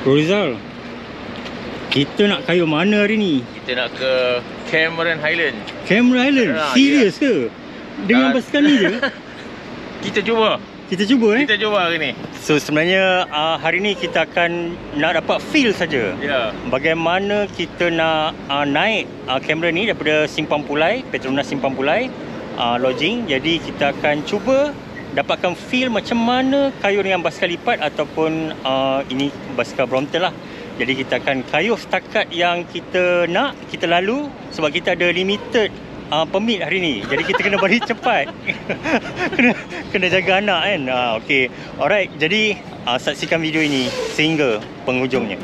Rozal, kita nak kayu mana hari ni? Kita nak ke Cameron Highland. Cameron Highland? Serius ke? Dengan basikal ni je? Kita cuba. Kita cuba Kita cuba hari ni. So sebenarnya hari ni kita akan nak dapat feel saja. Ya. Bagaimana kita nak naik Cameron ni daripada Simpang Pulai, Petronas Simpang Pulai lodging. Jadi kita akan cuba dapatkan feel macam mana kayuh dengan basikal lipat ataupun ini basikal Brompton lah. Jadi kita akan kayuh setakat yang kita nak, kita lalu sebab kita ada limited permit hari ni. Jadi kita kena balik cepat. kena jaga anak kan. Okay. Alright, jadi saksikan video ini sehingga penghujungnya.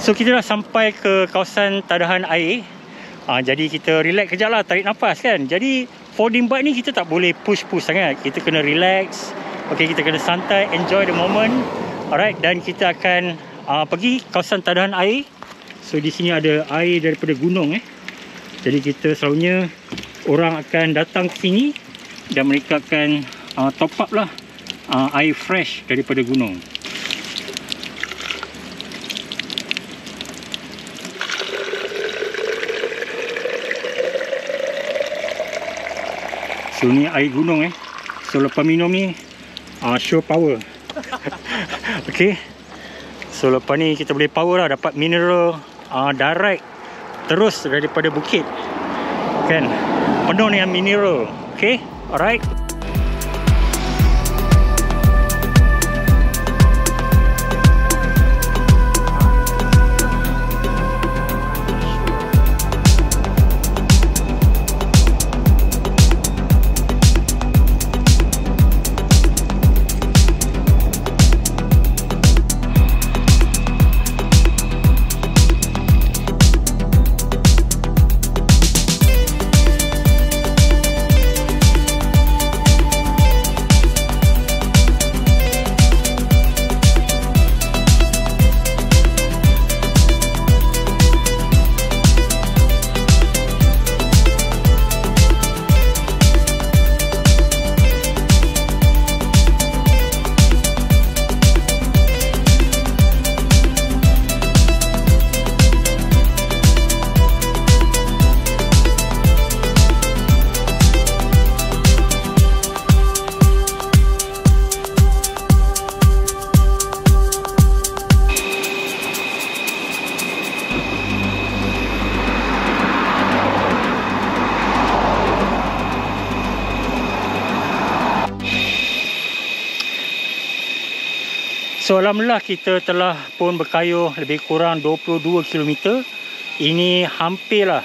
So kita dah sampai ke kawasan tadahan air. Jadi kita relax kejap lah, tarik nafas kan. Jadi folding bike ni kita tak boleh push-push sangat. Kita kena relax. Okay, kita kena santai, enjoy the moment. Alright, dan kita akan pergi kawasan tadahan air. So di sini ada air daripada gunung Jadi kita selalunya orang akan datang ke sini dan mereka akan top up lah air fresh daripada gunung. So ni air gunung So lepas minum ni show power. Okay. So lepas ni kita boleh power lah, dapat mineral direct terus daripada bukit. Kan? Penuh dengan mineral. Okay. Alright. So alhamdulillah kita telah pun berkayuh lebih kurang 22 km. Ini hampirlah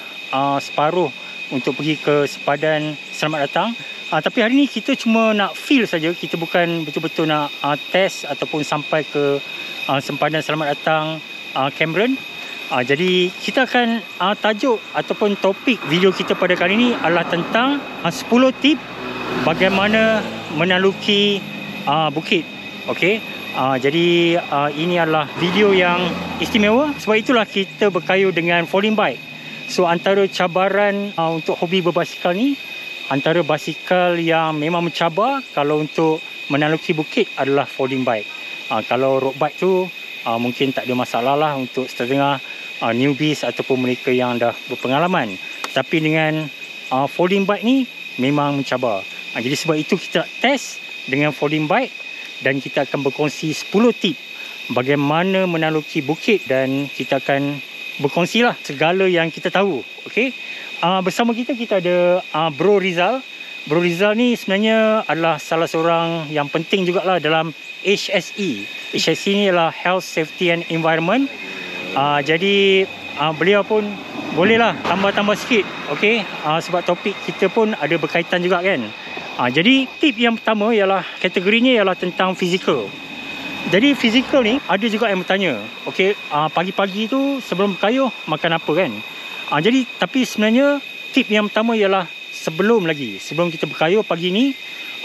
separuh untuk pergi ke sempadan Selamat Datang. Tapi hari ni kita cuma nak feel saja. Kita bukan betul-betul nak test ataupun sampai ke sempadan Selamat Datang Cameron. Jadi kita akan tajuk ataupun topik video kita pada kali ini adalah tentang 10 tip bagaimana menaluki bukit. Okey. Jadi ini adalah video yang istimewa. Sebab itulah kita berkayuh dengan folding bike. So antara cabaran untuk hobi berbasikal ni, antara basikal yang memang mencabar kalau untuk menaluki bukit adalah folding bike. Kalau road bike tu mungkin tak ada masalah lah untuk setengah newbies ataupun mereka yang dah berpengalaman. Tapi dengan folding bike ni memang mencabar. Jadi sebab itu kita test dengan folding bike. Dan kita akan berkongsi 10 tip bagaimana menaluki bukit. Dan kita akan berkongsilah segala yang kita tahu. Okay? Bersama kita ada Bro Rizal. Bro Rizal ni sebenarnya adalah salah seorang yang penting jugalah dalam HSE. HSE ni adalah Health, Safety and Environment. Jadi beliau pun bolehlah tambah-tambah sikit. Okay? Sebab topik kita pun ada berkaitan juga kan. Jadi tip yang pertama ialah kategorinya ialah tentang fizikal. Jadi fizikal ni ada juga yang bertanya, okey, pagi-pagi tu sebelum berkayuh makan apa kan? Jadi tapi sebenarnya tip yang pertama ialah sebelum kita berkayuh pagi ni,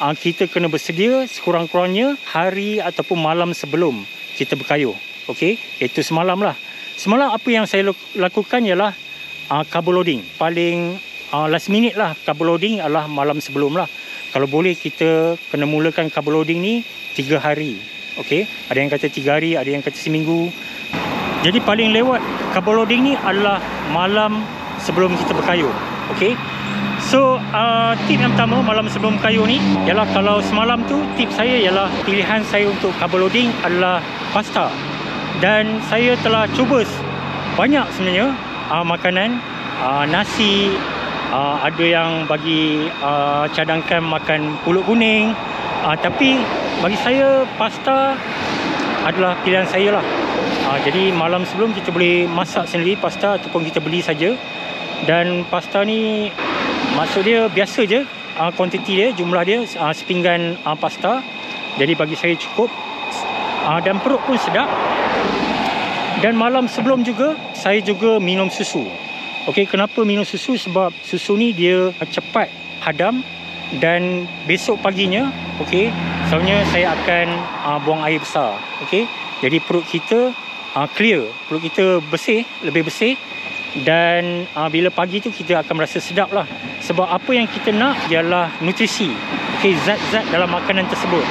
kita kena bersedia sekurang-kurangnya hari ataupun malam sebelum kita berkayuh. Okey, itu semalam lah. Semalam apa yang saya lakukan ialah carbo loading. Paling last minute lah carbo loading adalah malam sebelum lah. Kalau boleh kita kena mulakan carbo loading ni 3 hari. Okey, ada yang kata 3 hari, ada yang kata seminggu. Jadi paling lewat carbo loading ni adalah malam sebelum kita berkayuh. Okey. So tip yang pertama malam sebelum berkayuh ni ialah kalau semalam tu tip saya ialah pilihan saya untuk carbo loading adalah pasta. Dan saya telah cuba banyak sebenarnya makanan, nasi, ada yang bagi cadangkan makan pulut kuning. Tapi bagi saya pasta adalah pilihan saya lah. Jadi malam sebelum kita boleh masak sendiri pasta ataupun kita beli saja. Dan pasta ni maksud dia biasa je, kuantiti dia, jumlah dia sepinggan pasta. Jadi bagi saya cukup. Dan perut pun sedap. Dan malam sebelum juga saya juga minum susu. Okey, kenapa minum susu? Sebab susu ni dia cepat hadam dan besok paginya, okey, soalnya saya akan buang air besar. Okey, jadi perut kita clear, perut kita bersih, lebih bersih. Dan bila pagi tu kita akan merasa sedap lah. Sebab apa yang kita nak ialah nutrisi, okey, zat-zat dalam makanan tersebut.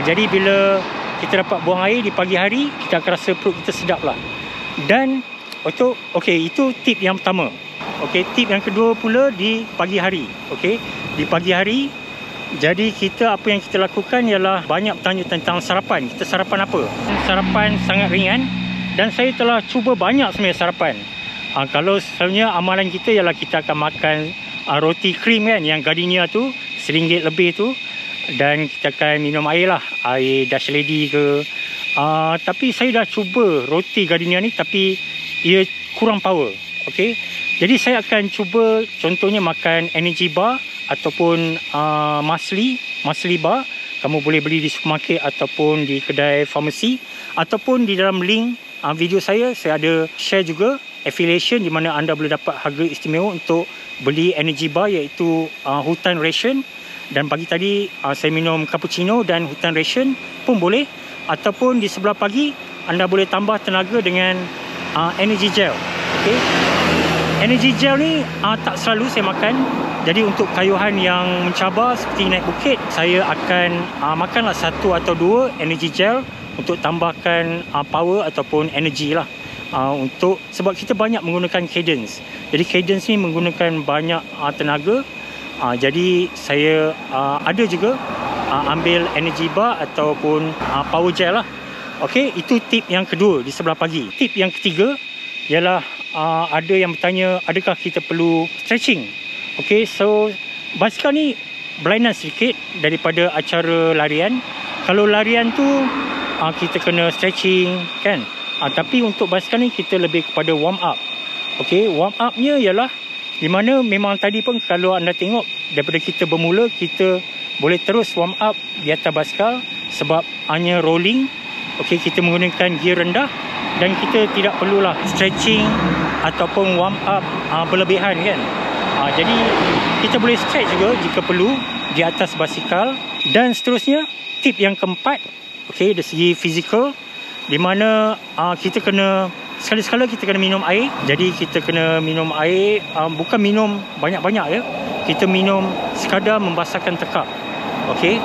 Jadi bila kita dapat buang air di pagi hari, kita akan rasa perut kita sedap lah. Dan itu tip yang pertama. Okey, tip yang kedua pula di pagi hari. Okey, di pagi hari, jadi kita apa yang kita lakukan ialah banyak bertanya tentang sarapan. Kita sarapan apa? Sarapan sangat ringan dan saya telah cuba banyak sebenarnya sarapan. Kalau selalunya amalan kita ialah kita akan makan roti krim kan, yang gardenia tu RM1 lebih tu, dan kita akan minum air lah, air Dutch Lady ke. Tapi saya dah cuba roti gardenia ni tapi ia kurang power. Okey, jadi saya akan cuba contohnya makan energy bar ataupun Masli bar. Kamu boleh beli di supermarket ataupun di kedai farmasi, ataupun di dalam link video saya ada share juga affiliation di mana anda boleh dapat harga istimewa untuk beli energy bar, iaitu Hutan Ration. Dan pagi tadi saya minum cappuccino dan Hutan Ration pun boleh. Ataupun di sebelah pagi anda boleh tambah tenaga dengan energy gel. Okay, energy gel ni tak selalu saya makan. Jadi untuk kayuhan yang mencabar seperti naik bukit, saya akan makanlah 1 atau 2 energy gel untuk tambahkan power ataupun energy lah. Sebab kita banyak menggunakan cadence. Jadi cadence ni menggunakan banyak tenaga. Jadi saya ada juga ambil energy bar ataupun power gel lah. Okey, itu tip yang kedua di sebelah pagi. Tip yang ketiga ialah ada yang bertanya adakah kita perlu stretching. Okey, so basikal ni berlainan sedikit daripada acara larian. Kalau larian tu kita kena stretching kan. Tapi untuk basikal ni kita lebih kepada warm up. Okey, warm upnya ialah di mana memang tadi pun kalau anda tengok daripada kita bermula, kita boleh terus warm up di atas basikal sebab hanya rolling. Okey, kita menggunakan gear rendah dan kita tidak perlulah stretching ataupun warm up berlebihan kan. Jadi kita boleh stretch juga jika perlu di atas basikal. Dan seterusnya, tip yang keempat, okey, dari segi fizikal, di mana kita kena sekali-sekala kita kena minum air. Jadi kita kena minum air, bukan minum banyak-banyak ya. Kita minum sekadar membasahkan tekak. Okey.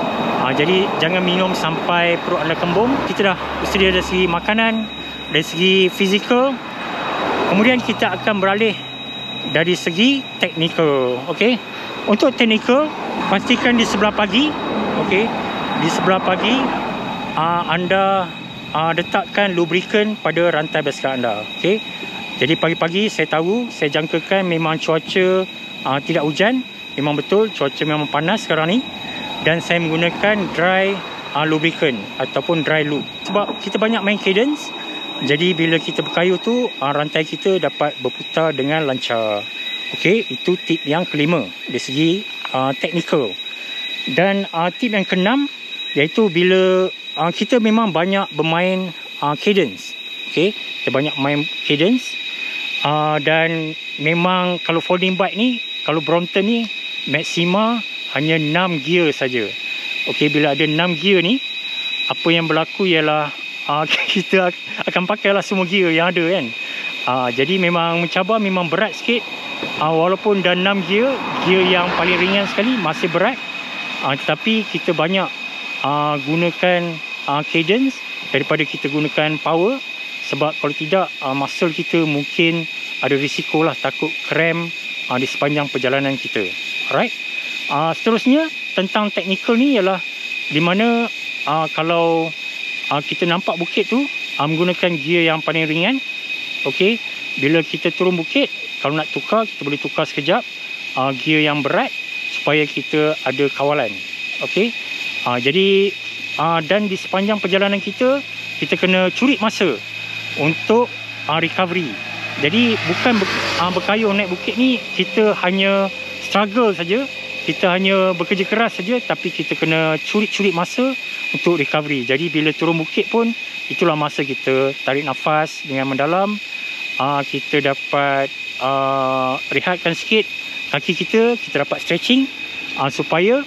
Jadi jangan minum sampai perut anda kembung. Kita dah bersedia dari segi makanan, dari segi fizikal. Kemudian kita akan beralih dari segi teknikal. Okey. Untuk teknikal, pastikan di sebelah pagi, okey, di sebelah pagi anda letakkan lubricant pada rantai basikal anda. Okey. Jadi pagi-pagi saya jangkakan memang cuaca tidak hujan. Memang betul cuaca memang panas sekarang ni. Dan saya menggunakan dry lubricant ataupun dry lube. Sebab kita banyak main cadence. Jadi bila kita berkayuh tu, rantai kita dapat berputar dengan lancar. Okey, itu tip yang kelima dari segi teknikal. Dan tip yang keenam, iaitu bila kita memang banyak bermain cadence. Okey, kita banyak main cadence. Dan memang kalau folding bike ni, kalau Brompton ni, maksima hanya 6 gear saja. Okey, bila ada 6 gear ni, apa yang berlaku ialah kita akan pakailah semua gear yang ada kan. Jadi memang mencabar, memang berat sikit. Walaupun dah 6 gear yang paling ringan sekali masih berat. Tetapi kita banyak gunakan cadence daripada kita gunakan power. Sebab kalau tidak, muscle kita mungkin ada risiko lah, takut cramp di sepanjang perjalanan kita. Alright. Seterusnya tentang teknikal ni ialah di mana kalau kita nampak bukit tu menggunakan gear yang paling ringan. Okey, bila kita turun bukit, kalau nak tukar kita boleh tukar sekejap gear yang berat supaya kita ada kawalan. Okey. Jadi dan di sepanjang perjalanan kita kena curi masa untuk recovery. Jadi bukan berkayuh naik bukit ni kita hanya struggle saja, kita hanya bekerja keras saja, tapi kita kena curi-curi masa untuk recovery. Jadi bila turun bukit pun itulah masa kita tarik nafas dengan mendalam. Kita dapat rehatkan sikit kaki kita dapat stretching supaya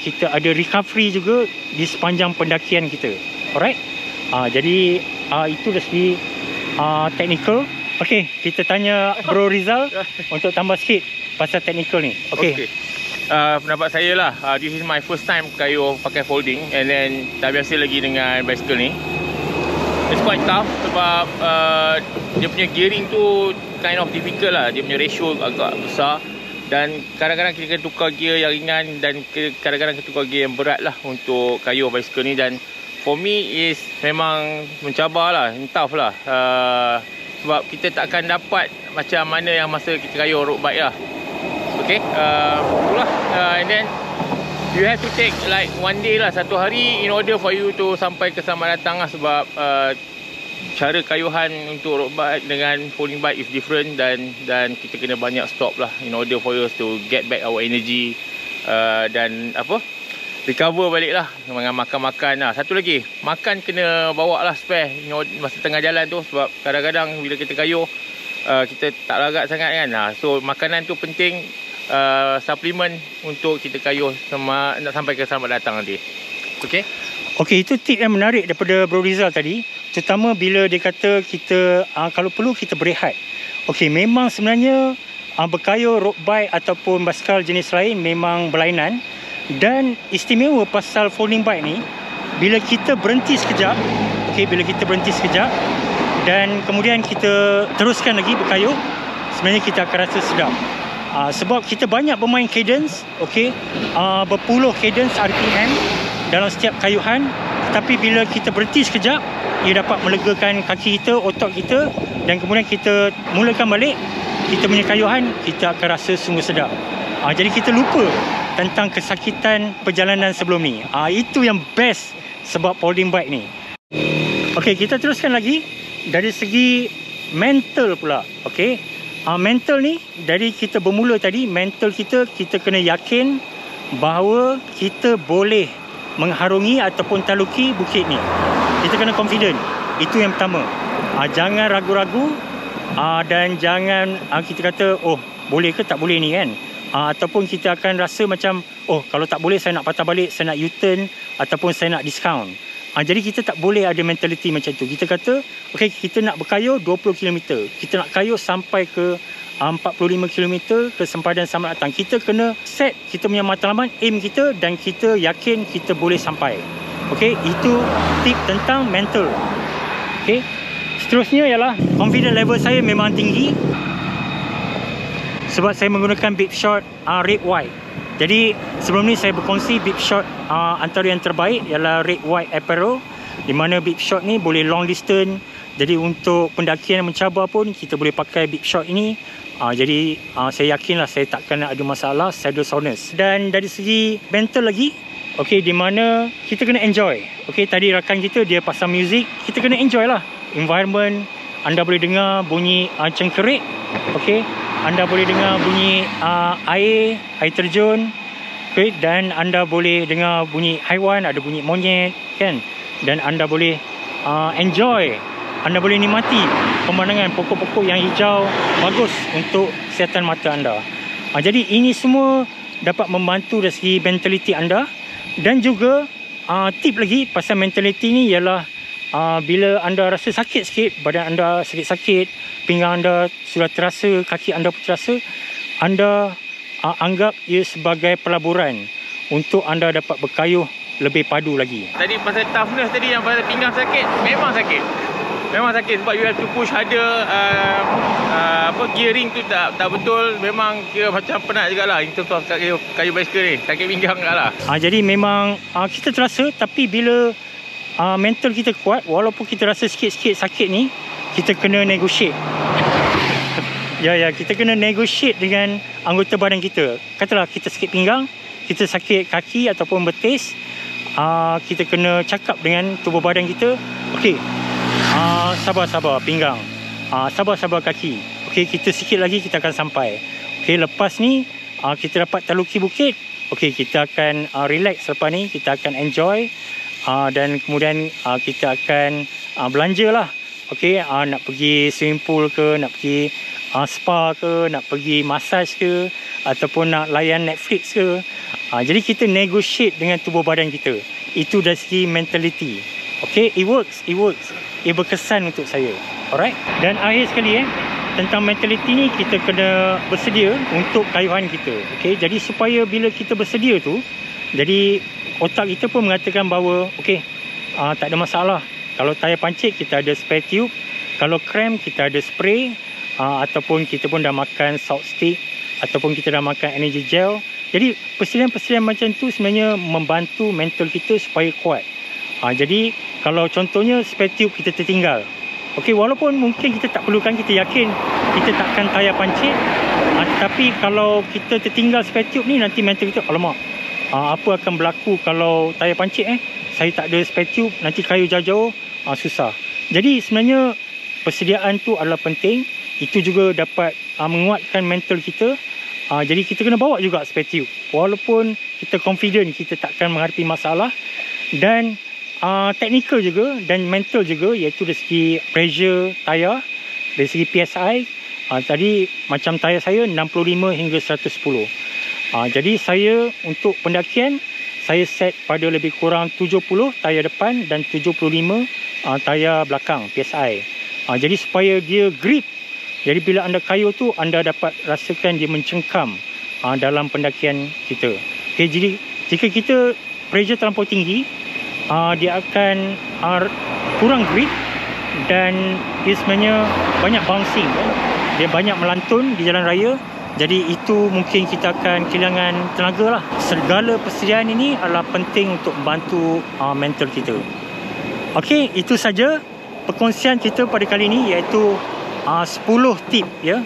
kita ada recovery juga di sepanjang pendakian kita. Alright. Jadi itu dari segi technical. Okey, kita tanya Bro Rizal untuk tambah sikit pasal technical ni. Okey. Pendapat saya lah, this is my first time kayuh pakai folding, and then tak biasa lagi dengan bicycle ni. It's quite tough sebab dia punya gearing tu kind of difficult lah. Dia punya ratio agak besar, dan kadang-kadang kita kena tukar gear yang ringan, dan kadang-kadang kita tukar gear yang berat lah untuk kayuh bicycle ni. Dan for me is memang mencabar lah, tough lah. Sebab kita tak akan dapat macam mana yang masa kita kayuh road bike lah. Okay, itulah. And then you have to take like one day lah, satu hari, in order for you to sampai ke Selamat Datang lah. Sebab cara kayuhan untuk road bike dengan folding bike is different, dan kita kena banyak stop lah in order for us to get back our energy, dan recover balik lah dengan makan-makan lah. Satu lagi, makan kena bawa lah spare masa tengah jalan tu, sebab kadang-kadang bila kita kayuh kita tak larat sangat kan. So makanan tu penting, suplemen untuk kita kayuh nak sampai ke Selamat Datang nanti. Okey, itu tip yang menarik daripada Bro Rizal tadi, terutama bila dia kata kita kalau perlu kita berehat. Okey, memang sebenarnya berkayuh road bike ataupun basikal jenis lain memang berlainan. Dan istimewa pasal folding bike ni, bila kita berhenti sekejap, dan kemudian kita teruskan lagi berkayuh, sebenarnya kita akan rasa sedap. Sebab kita banyak bermain cadence, berpuluh cadence RPM dalam setiap kayuhan. Tapi bila kita berhenti sekejap, ia dapat melegakan kaki kita, otot kita, dan kemudian kita mulakan balik kita punya kayuhan, kita akan rasa sungguh sedap. Jadi kita lupa tentang kesakitan perjalanan sebelum ni. Itu yang best sebab folding bike ni. Okey, kita teruskan lagi dari segi mental pula. Okey, mental ni, dari kita bermula tadi, mental kita kena yakin bahawa kita boleh mengharungi ataupun taluki bukit ni. Kita kena confident. Itu yang pertama. Jangan ragu-ragu, dan jangan kita kata, oh boleh ke tak boleh ni kan. Ataupun kita akan rasa macam, oh kalau tak boleh saya nak patah balik, saya nak U-turn, ataupun saya nak discount. Jadi kita tak boleh ada mentality macam tu. Kita kata, okay, kita nak berkayuh 20 km, kita nak kayuh sampai ke 45 km ke sempadan Selamat Datang. Kita kena set kita punya matlamat, aim kita, dan kita yakin kita boleh sampai. Okay, itu tip tentang mental. Okay, seterusnya ialah confidence level saya memang tinggi, sebab saya menggunakan bib short red white. Jadi sebelum ni saya berkongsi bib short antara yang terbaik ialah red white apparel, di mana bib short ni boleh long distance. Jadi untuk pendakian yang mencabar pun kita boleh pakai bib short ini. Jadi saya yakinlah saya takkan ada masalah saddle soreness. Dan dari segi mental lagi, okey, di mana kita kena enjoy. Okey, tadi rakan kita dia pasang music, kita kena enjoy lah environment. Anda boleh dengar bunyi cengkerik, okey, anda boleh dengar bunyi air terjun, okay? Dan anda boleh dengar bunyi haiwan, ada bunyi monyet kan, dan anda boleh enjoy, anda boleh nikmati pemandangan pokok-pokok yang hijau, bagus untuk kesihatan mata anda. Jadi ini semua dapat membantu dari segi mentality anda. Dan juga tip lagi pasal mentality ni ialah bila anda rasa sakit sikit, badan anda sakit-sakit, pinggang anda sudah terasa, kaki anda pun terasa, anda anggap ia sebagai pelaburan untuk anda dapat berkayuh lebih padu lagi. Tadi pasal toughness tadi, yang pasal pinggang sakit, memang sakit. Memang sakit sebab you have to push harder. Gearing tu tak betul. Memang kira macam penat jugalah in terms of kayu bicycle ni. Sakit pinggang jugalah. Jadi memang kita terasa, tapi bila mental kita kuat, walaupun kita rasa sikit-sikit sakit ni, kita kena negotiate. Kita kena negotiate dengan anggota badan kita. Katalah kita sakit pinggang, kita sakit kaki ataupun betis, kita kena cakap dengan tubuh badan kita, okey, sabar-sabar pinggang, sabar-sabar kaki, okey, kita sikit lagi kita akan sampai. Okey, lepas ni kita dapat taluki bukit, okey, kita akan relax lepas ni, kita akan enjoy. Dan kemudian kita akan belanja lah. Okey, nak pergi swimming pool ke, nak pergi spa ke, nak pergi massage ke, ataupun nak layan Netflix ke. Jadi kita negotiate dengan tubuh badan kita. Itu dari segi mentality. Okey, it works. Ia berkesan untuk saya. Alright. Dan akhir sekali tentang mentality ni, kita kena bersedia untuk kayuhan kita. Okey, jadi supaya bila kita bersedia tu, jadi otak kita pun mengatakan bahawa okey, tak ada masalah. Kalau tayar pancit, kita ada spare tube. Kalau cramp, kita ada spray. Ataupun kita pun dah makan salt stick, ataupun kita dah makan energy gel. Jadi persediaan-persediaan macam tu sebenarnya membantu mental kita supaya kuat. Jadi kalau contohnya spare tube kita tertinggal, okey, walaupun mungkin kita tak perlukan, kita yakin kita takkan tayar pancit, tetapi kalau kita tertinggal spare tube ni, nanti mental kita, alamak, apa akan berlaku kalau tayar pancit saya tak ada spare tube, nanti kayu jauh-jauh, susah. Jadi sebenarnya persediaan tu adalah penting. Itu juga dapat menguatkan mental kita. Jadi kita kena bawa juga spare tube, walaupun kita confident kita takkan menghadapi masalah. Dan teknikal juga dan mental juga, iaitu dari segi pressure tayar, dari segi PSI. Tadi macam tayar saya 65 hingga 110. Jadi saya untuk pendakian, saya set pada lebih kurang 70 tayar depan dan 75 tayar belakang PSI. Jadi supaya dia grip. Jadi bila anda kayuh tu, anda dapat rasakan dia mencengkam dalam pendakian kita. Okay, jadi jika kita pressure terlampau tinggi, dia akan kurang grip dan dia sebenarnya banyak bouncing. Dia banyak melantun di jalan raya. Jadi itu mungkin kita akan kehilangan tenaga lah. Segala persediaan ini adalah penting untuk membantu mental kita. Okey, itu saja perkongsian kita pada kali ini, iaitu 10 tip 10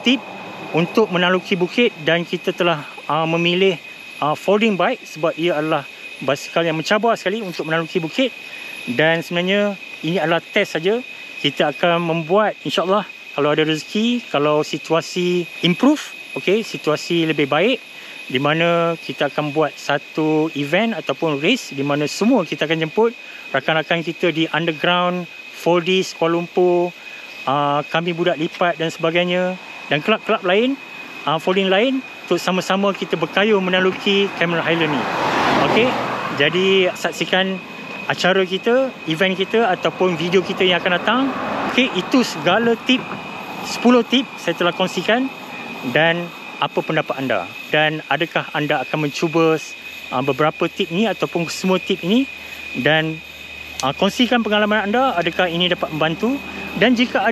tip untuk menaluki bukit. Dan kita telah memilih folding bike sebab ia adalah basikal yang mencabar sekali untuk menaluki bukit. Dan sebenarnya ini adalah test saja. Kita akan membuat, insyaAllah, kalau ada rezeki, kalau situasi improve, okey, situasi lebih baik, di mana kita akan buat satu event ataupun race di mana semua kita akan jemput rakan-rakan kita di underground, Foldies, Kuala Lumpur, kami budak lipat dan sebagainya, dan kelab-kelab lain, folding lain, untuk sama-sama kita berkayuh menaluki Cameron Highland ni. Okey, jadi saksikan acara kita, event kita ataupun video kita yang akan datang. Okey, itu segala tip, 10 tip saya telah kongsikan. Dan apa pendapat anda? Dan adakah anda akan mencuba beberapa tip ni ataupun semua tip ini? Dan kongsikan pengalaman anda, adakah ini dapat membantu? Dan jika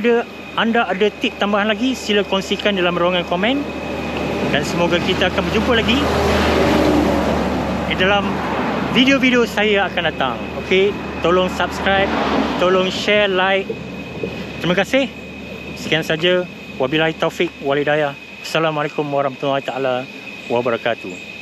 anda ada tip tambahan lagi, sila kongsikan dalam ruangan komen. Dan semoga kita akan berjumpa lagi di dalam video-video saya akan datang. Okey, tolong subscribe, tolong share, like. Terima kasih. Sekian saja. Wabillahi taufik wal hidayah. Assalamualaikum warahmatullahi taala wabarakatuh.